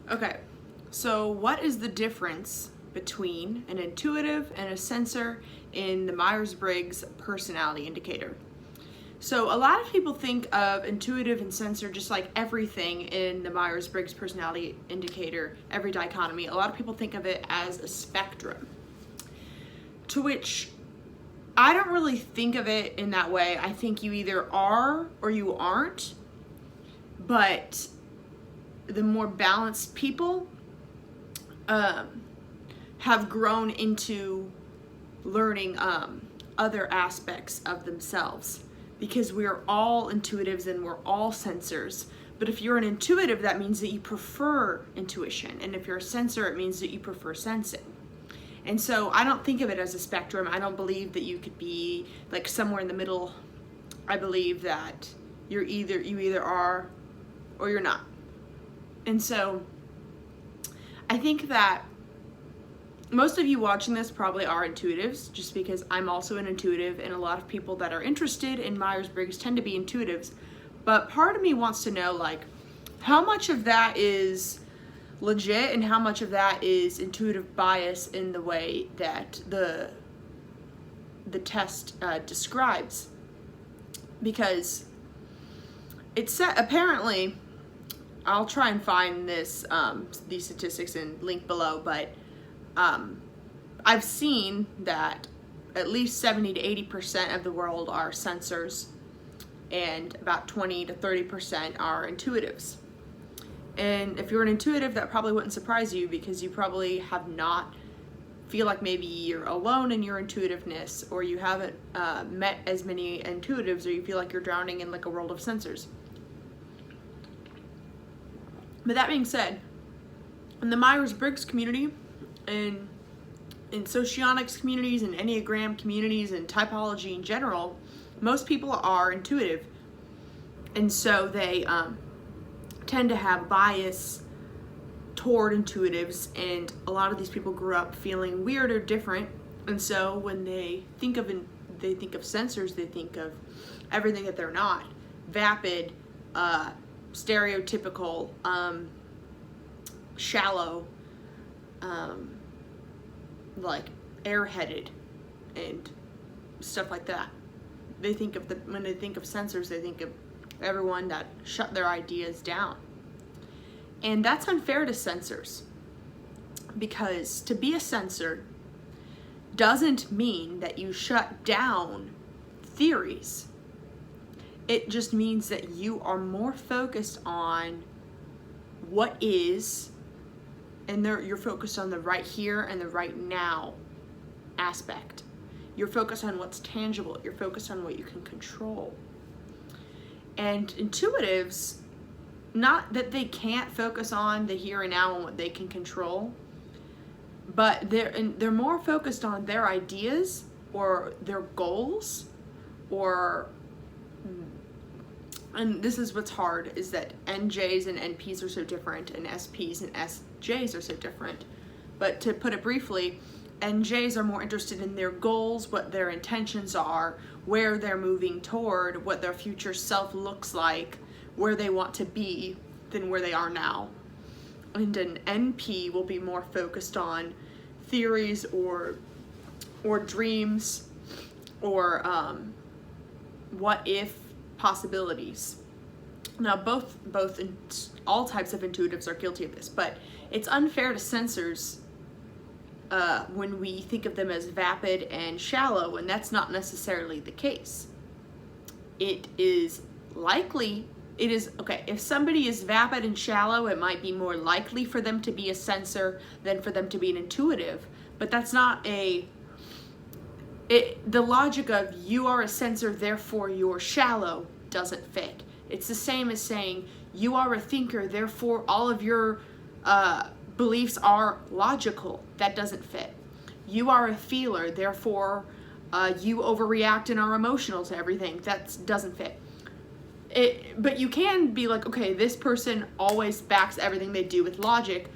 Okay, so what is the difference between an intuitive and a sensor in the Myers-Briggs personality indicator? So a lot of people think of intuitive and sensor just like everything in the Myers-Briggs personality indicator, every dichotomy. A lot of people think of it as a spectrum, to which I don't really think of it in that way. I think you either are or you aren't, but the more balanced people have grown into learning other aspects of themselves, because we're all intuitives and we're all sensors. But if you're an intuitive, that means that you prefer intuition, and if you're a sensor, it means that you prefer sensing. And so I don't think of it as a spectrum. I don't believe that you could be like somewhere in the middle. I believe that you either are or you're not. And so I think that most of you watching this probably are intuitives, just because I'm also an intuitive, and a lot of people that are interested in Myers-Briggs tend to be intuitives. But part of me wants to know, like, how much of that is legit and how much of that is intuitive bias in the way that the test describes. Because it's set, apparently, I'll try and find these statistics and link below, but I've seen that at least 70 to 80% of the world are sensors, and about 20 to 30% are intuitives. And if you're an intuitive, that probably wouldn't surprise you, because you probably have not feel like maybe you're alone in your intuitiveness, or you haven't met as many intuitives, or you feel like you're drowning in like a world of sensors. But that being said, in the Myers-Briggs community, in socionics communities, and Enneagram communities, and typology in general, most people are intuitive. And so they tend to have bias toward intuitives, and a lot of these people grew up feeling weird or different. And so when they think of sensors, they think of everything that they're not: vapid, stereotypical, shallow, like airheaded and stuff like that. They think of when they think of sensors, they think of everyone that shut their ideas down. And that's unfair to sensors, because to be a sensor doesn't mean that you shut down theories. It just means that you are more focused on what is, and you're focused on the right here and the right now aspect. You're focused on what's tangible. You're focused on what you can control. And intuitives, not that they can't focus on the here and now and what they can control, but they're more focused on their ideas or their goals, or, and this is what's hard, is that NJs and NPs are so different, and SPs and SJs are so different. But to put it briefly, NJs are more interested in their goals, what their intentions are, where they're moving toward, what their future self looks like, where they want to be, than where they are now. And an NP will be more focused on theories or dreams, or what if possibilities. Now all types of intuitives are guilty of this, but it's unfair to sensors when we think of them as vapid and shallow, and that's not necessarily the case. It is okay, if somebody is vapid and shallow, it might be more likely for them to be a sensor than for them to be an intuitive, but that's not the logic of you are a sensor, therefore you're shallow doesn't fit. It's the same as saying you are a thinker, therefore all of your beliefs are logical. That doesn't fit. You are a feeler, therefore you overreact and are emotional to everything. That doesn't fit. But you can be like, okay, this person always backs everything they do with logic.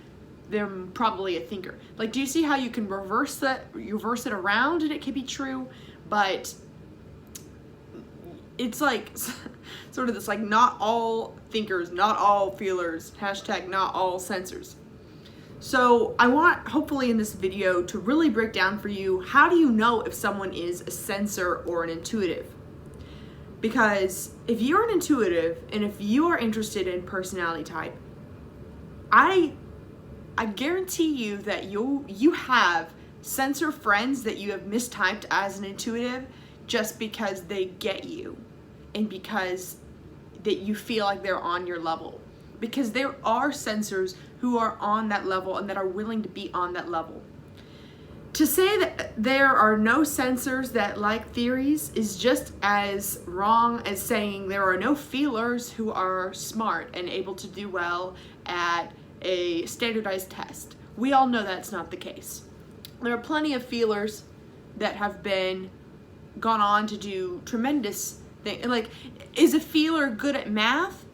They're probably a thinker. Like, do you see how you can reverse it around and it can be true? But it's like sort of this like not all thinkers, not all feelers, hashtag not all sensors. So I want, hopefully in this video, to really break down for you, how do you know if someone is a sensor or an intuitive? Because if you're an intuitive and if you are interested in personality type, I guarantee you that you have sensor friends that you have mistyped as an intuitive just because they get you and because that you feel like they're on your level. Because there are sensors who are on that level and that are willing to be on that level. To say that there are no sensors that like theories is just as wrong as saying there are no feelers who are smart and able to do well at a standardized test. We all know that's not the case. There are plenty of feelers that have gone on to do tremendous things. Like, is a feeler good at math?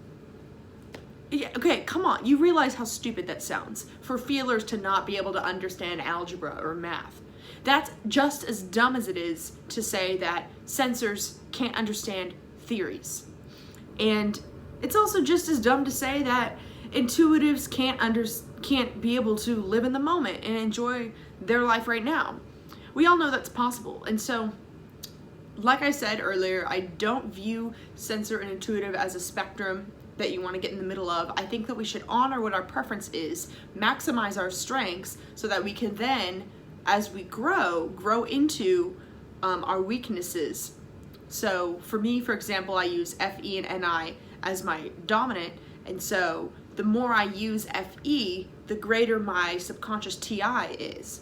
Yeah, okay, come on. You realize how stupid that sounds for feelers to not be able to understand algebra or math. That's just as dumb as it is to say that sensors can't understand theories. And it's also just as dumb to say that intuitives can't be able to live in the moment and enjoy their life right now. We all know that's possible. And so, like I said earlier, I don't view sensor and intuitive as a spectrum that you want to get in the middle of. I think that we should honor what our preference is, maximize our strengths so that we can then, as we grow into our weaknesses. So for me, for example, I use FE and NI as my dominant, and so the more I use FE, the greater my subconscious TI is,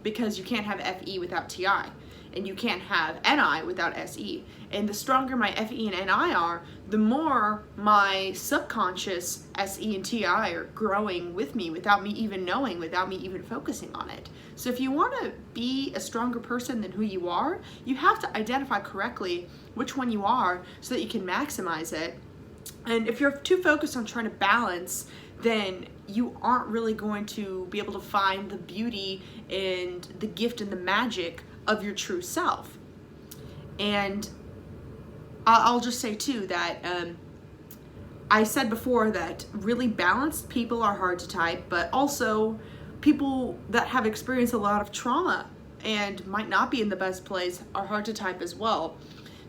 because you can't have FE without TI, and you can't have NI without SE. And the stronger my FE and NI are, the more my subconscious SE and TI are growing with me without me even knowing, without me even focusing on it. So if you want to be a stronger person than who you are, you have to identify correctly which one you are so that you can maximize it. And if you're too focused on trying to balance, then you aren't really going to be able to find the beauty and the gift and the magic of your true self. And I'll just say too that I said before that really balanced people are hard to type, but also people that have experienced a lot of trauma and might not be in the best place are hard to type as well,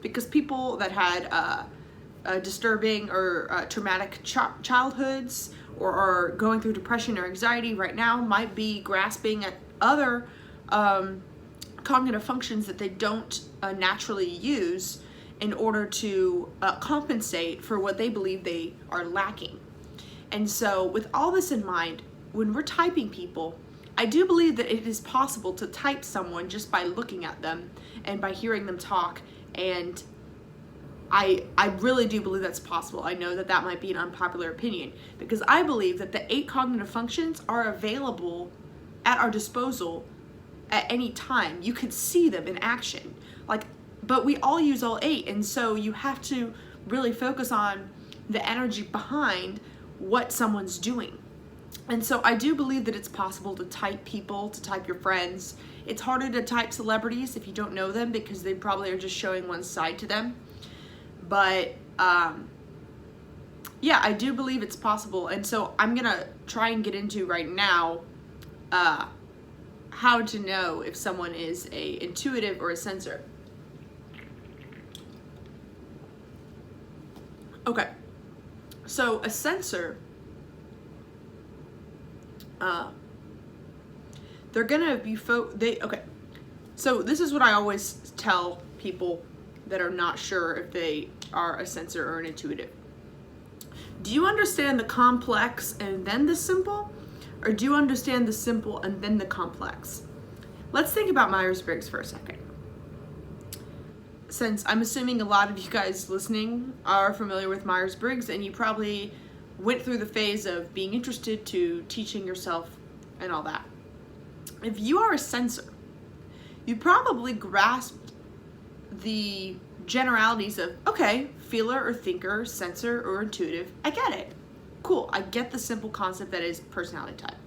because people that had disturbing or traumatic childhoods or are going through depression or anxiety right now might be grasping at other cognitive functions that they don't naturally use in order to compensate for what they believe they are lacking. And so with all this in mind, when we're typing people, I do believe that it is possible to type someone just by looking at them and by hearing them talk, and I really do believe that's possible. I know that that might be an unpopular opinion, because I believe that the 8 cognitive functions are available at our disposal at any time. You could see them in action. But we all use all 8, and so you have to really focus on the energy behind what someone's doing. And so I do believe that it's possible to type people, to type your friends. It's harder to type celebrities if you don't know them, because they probably are just showing one side to them. But yeah, I do believe it's possible. And so I'm gonna try and get into right now how to know if someone is a intuitive or a sensor. Okay, so a sensor, they're gonna be okay. So this is what I always tell people that are not sure if they are a sensor or an intuitive. Do you understand the complex and then the simple? Or do you understand the simple and then the complex? Let's think about Myers-Briggs for a second. Since I'm assuming a lot of you guys listening are familiar with Myers-Briggs, and you probably went through the phase of being interested to teaching yourself and all that. If you are a sensor, you probably grasped the generalities of, okay, feeler or thinker, sensor or intuitive, I get it. Cool, I get the simple concept that is personality type.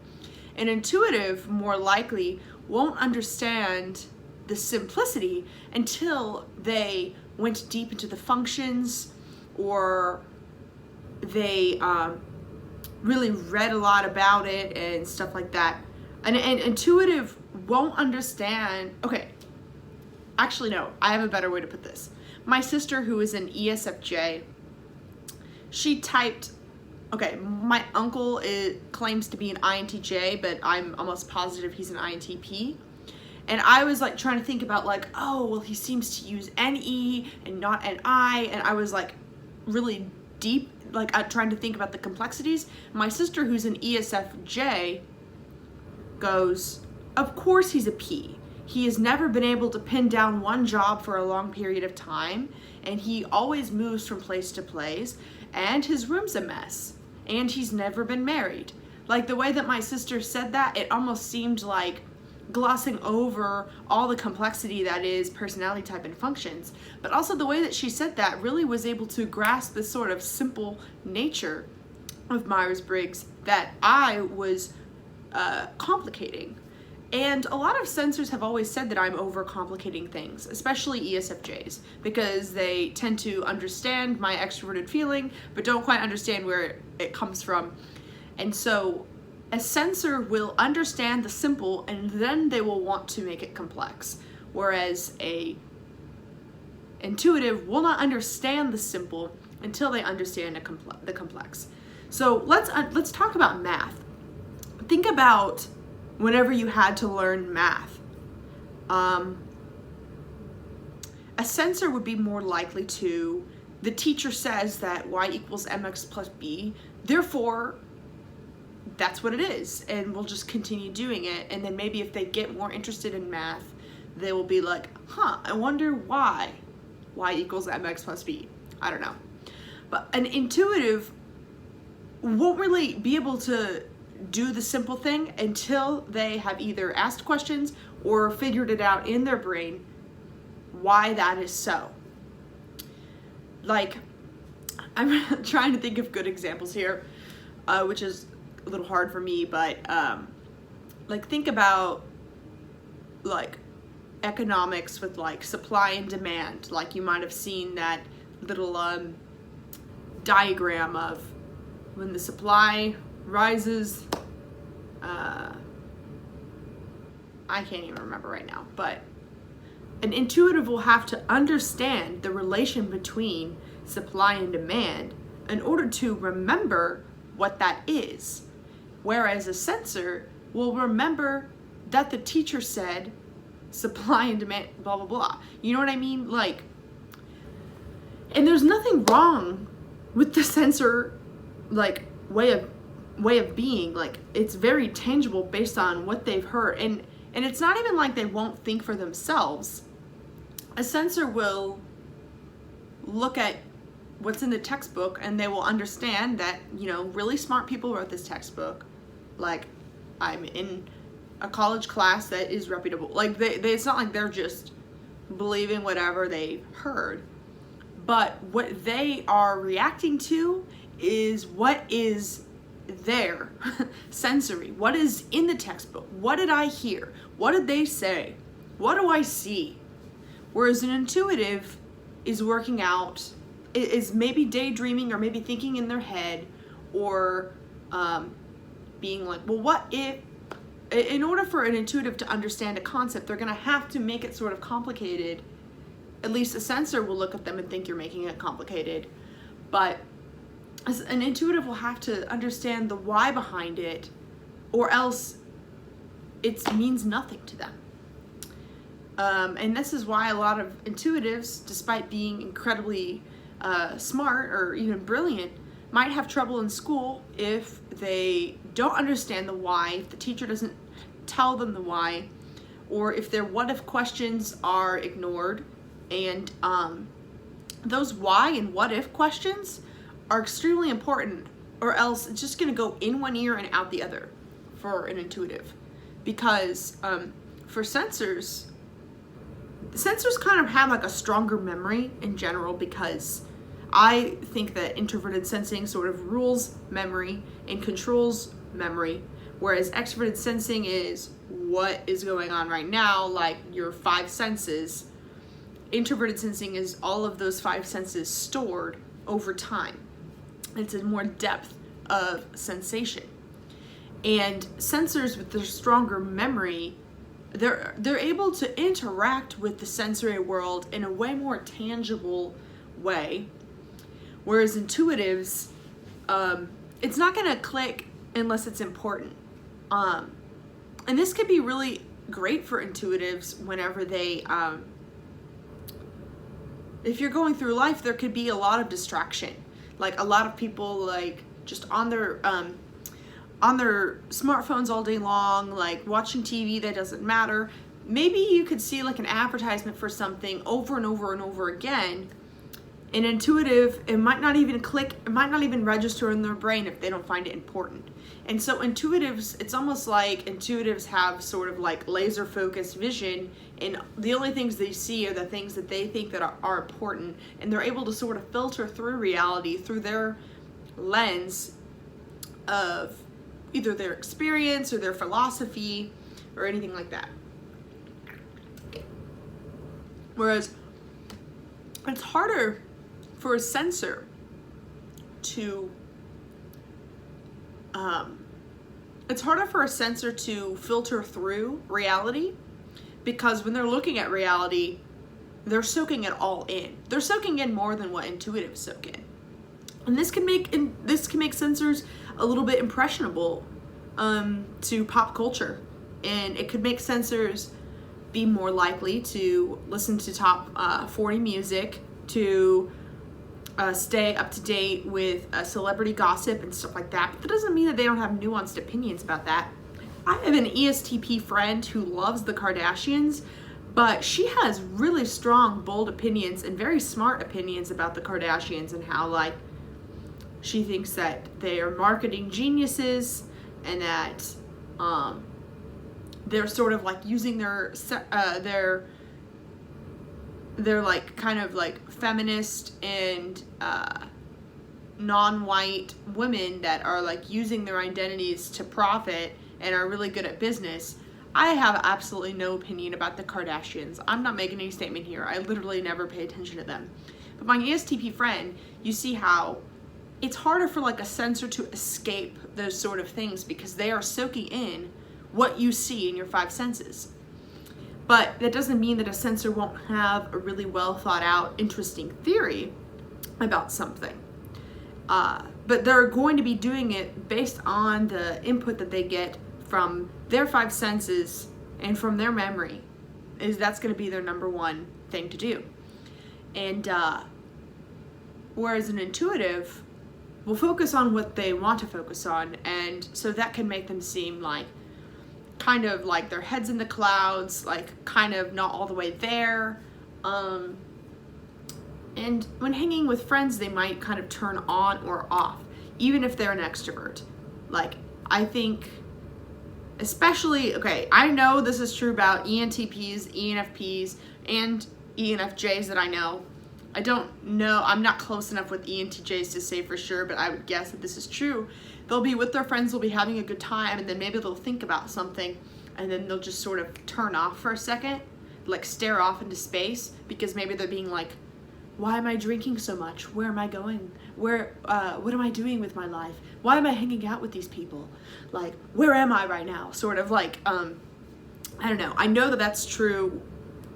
An intuitive more likely won't understand the simplicity until they went deep into the functions, or they really read a lot about it and stuff like that. An intuitive won't understand. Okay, actually no, I have a better way to put this. My sister, who is an ESFJ, she typed, okay, my uncle claims to be an INTJ, but I'm almost positive he's an INTP. And I was like trying to think about like, oh, well, he seems to use NE and not NI. And I was like really deep, like trying to think about the complexities. My sister, who's an ESFJ, goes, of course he's a P. He has never been able to pin down one job for a long period of time. And he always moves from place to place. And his room's a mess. And he's never been married. Like the way that my sister said that, it almost seemed like glossing over all the complexity that is personality type and functions. But also the way that she said that really was able to grasp the sort of simple nature of Myers-Briggs that I was complicating. And a lot of sensors have always said that I'm overcomplicating things, especially ESFJs, because they tend to understand my extroverted feeling, but don't quite understand where it comes from. And so a sensor will understand the simple and then they will want to make it complex. Whereas a intuitive will not understand the simple until they understand the complex. So let's talk about math. Think about whenever you had to learn math. A sensor would be more likely to, the teacher says that y equals mx plus b, therefore that's what it is, and we'll just continue doing it. And then maybe if they get more interested in math, they will be like, I wonder why y equals mx plus b. I don't know. But an intuitive won't really be able to do the simple thing until they have either asked questions or figured it out in their brain why that is so. Like, I'm trying to think of good examples here, which is a little hard for me, but like think about like economics with like supply and demand. Like you might have seen that little diagram of when the supply rises, I can't even remember right now, but an intuitive will have to understand the relation between supply and demand in order to remember what that is. Whereas a sensor will remember that the teacher said supply and demand, blah, blah, blah. You know what I mean? Like, and there's nothing wrong with the sensor, like, way of being. Like, it's very tangible based on what they've heard. And it's not even like they won't think for themselves. A sensor will look at what's in the textbook and they will understand that, you know, really smart people wrote this textbook. Like, I'm in a college class that is reputable. Like, it's not like they're just believing whatever they heard. But what they are reacting to is what is there, sensory. What is in the textbook? What did I hear? What did they say? What do I see? Whereas an intuitive is working out, is maybe daydreaming or maybe thinking in their head, or being like, well, what if, in order for an intuitive to understand a concept, they're going to have to make it sort of complicated. At least a sensor will look at them and think you're making it complicated. But an intuitive will have to understand the why behind it, or else it means nothing to them. And this is why a lot of intuitives, despite being incredibly smart or even brilliant, might have trouble in school if they don't understand the why, if the teacher doesn't tell them the why, or if their what if questions are ignored. And those why and what if questions are extremely important, or else it's just going to go in one ear and out the other for an intuitive. Because for sensors kind of have like a stronger memory in general, because I think that introverted sensing sort of rules memory and controls memory, whereas extroverted sensing is what is going on right now, like your five senses, introverted sensing is all of those five senses stored over time. It's a more depth of sensation. And sensors with their stronger memory, they're able to interact with the sensory world in a way more tangible way. Whereas intuitives, it's not gonna click unless it's important. And this could be really great for intuitives whenever they, if you're going through life, there could be a lot of distraction. Like a lot of people like just on their smartphones all day long, like watching TV that doesn't matter. Maybe you could see like an advertisement for something over and over and over again. An intuitive, it might not even click, it might not even register in their brain if they don't find it important. And so intuitives, it's almost like intuitives have sort of like laser focused vision, and the only things they see are the things that they think that are important, and they're able to sort of filter through reality through their lens of either their experience or their philosophy or anything like that. Whereas it's harder for a sensor to filter through reality, because when they're looking at reality, they're soaking it all in. They're soaking in more than what intuitives soak in. And this can make sensors a little bit impressionable to pop culture, and it could make sensors be more likely to listen to top 40 music, to stay up to date with celebrity gossip and stuff like that. But that doesn't mean that they don't have nuanced opinions about that. I have an ESTP friend who loves the Kardashians, but she has really strong, bold opinions and very smart opinions about the Kardashians, and how like she thinks that they are marketing geniuses, and that they're sort of like using their like kind of like feminist and non-white women that are like using their identities to profit and are really good at business. I have absolutely no opinion about the Kardashians. I'm not making any statement here. I literally never pay attention to them. But my ESTP friend, you see how it's harder for like a sensor to escape those sort of things, because they are soaking in what you see in your five senses. But that doesn't mean that a sensor won't have a really well thought out, interesting theory about something. But they're going to be doing it based on the input that they get from their five senses and from their memory. That's going to be their number one thing to do. And whereas an intuitive will focus on what they want to focus on, and so that can make them seem like kind of like their head's in the clouds, like kind of not all the way there. And when hanging with friends, they might kind of turn on or off, even if they're an extrovert. Like, I think, especially, okay, I know this is true about ENTPs, ENFPs, and ENFJs that I know. I don't know, I'm not close enough with ENTJs to say for sure, but I would guess that this is true. They'll be with their friends, they'll be having a good time, and then maybe they'll think about something, and then they'll just sort of turn off for a second, like stare off into space, because maybe they're being like, why am I drinking so much? Where am I going? What am I doing with my life? Why am I hanging out with these people? Like, where am I right now? Sort of like, I don't know. I know that that's true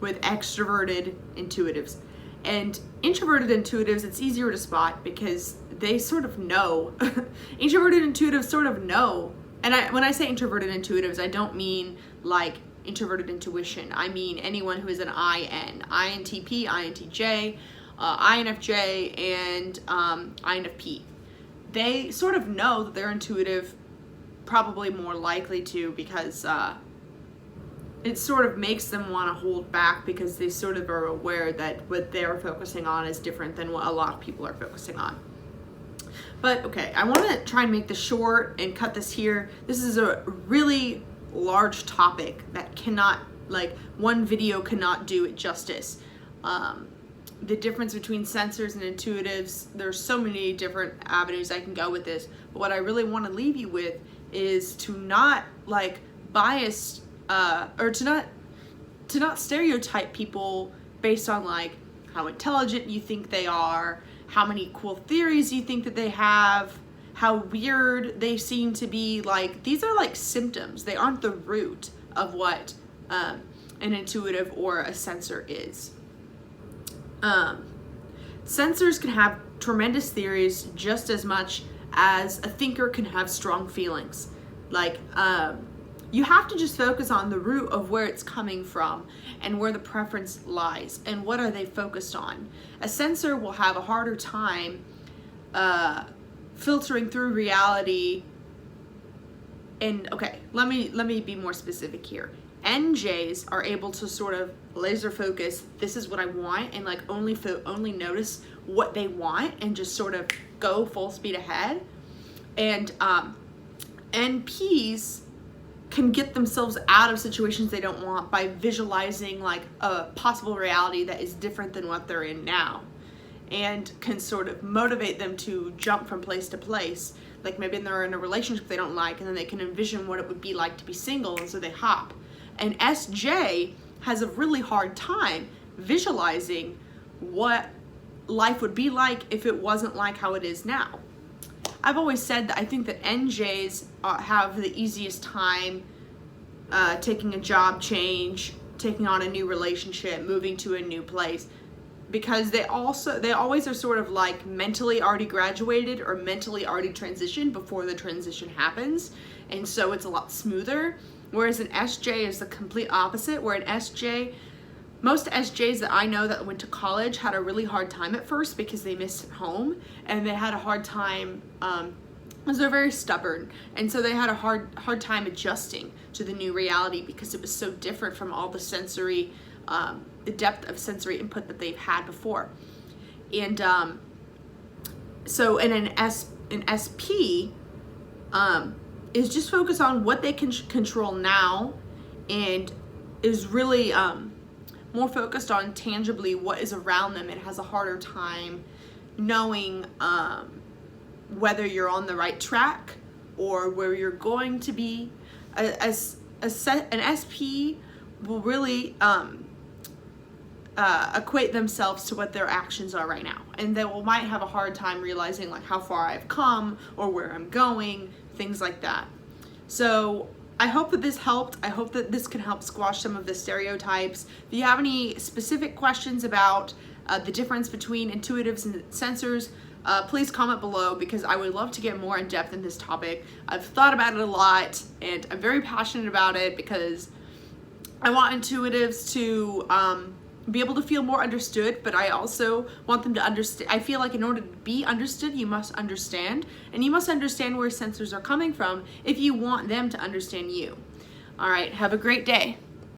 with extroverted intuitives. And introverted intuitives, it's easier to spot because they sort of know. Introverted intuitives sort of know. And when I say introverted intuitives, I don't mean like introverted intuition. I mean anyone who is an IN, INTP, INTJ, INFJ, and INFP. They sort of know that they're intuitive, probably more likely to, because it sort of makes them want to hold back, because they sort of are aware that what they're focusing on is different than what a lot of people are focusing on. But okay, I want to try and make this short and cut this here. This is a really large topic that cannot, like, one video cannot do it justice. The difference between sensors and intuitives, there's so many different avenues I can go with this, but what I really want to leave you with is to not like bias or to not stereotype people based on like how intelligent you think they are, how many cool theories you think that they have, how weird they seem to be. Like, these are like symptoms. They aren't the root of what an intuitive or a sensor is. Sensors can have tremendous theories just as much as a thinker can have strong feelings. Like, you have to just focus on the root of where it's coming from and where the preference lies and what are they focused on. A sensor will have a harder time filtering through reality. And okay, let me be more specific here. NJs are able to sort of laser focus, this is what I want, and like only notice what they want and just sort of go full speed ahead. And NPs can get themselves out of situations they don't want by visualizing like a possible reality that is different than what they're in now, and can sort of motivate them to jump from place to place. Like, maybe they're in a relationship they don't like, and then they can envision what it would be like to be single, and so they hop. And SJ has a really hard time visualizing what life would be like if it wasn't like how it is now. I've always said that I think that NJs have the easiest time taking a job change, taking on a new relationship, moving to a new place, because they always are sort of like mentally already graduated or mentally already transitioned before the transition happens, and so it's a lot smoother. Whereas an SJ is the complete opposite, where an SJ, most SJs that I know that went to college had a really hard time at first because they missed home, and they had a hard time, because they're very stubborn, and so they had a hard time adjusting to the new reality because it was so different from all the sensory, the depth of sensory input that they've had before. And so in an SP, is just focused on what they can control now, and is really more focused on tangibly what is around them. It has a harder time knowing whether you're on the right track or where you're going to be. An SP will really equate themselves to what their actions are right now, and they might have a hard time realizing like how far I've come or where I'm going, things like that. So I hope that this helped. I hope that this can help squash some of the stereotypes. If you have any specific questions about the difference between intuitives and sensors, please comment below, because I would love to get more in depth in this topic. I've thought about it a lot, and I'm very passionate about it because I want intuitives to be able to feel more understood, but I also want them to understand. I feel like in order to be understood, you must understand, and you must understand where sensors are coming from if you want them to understand you. All right, have a great day.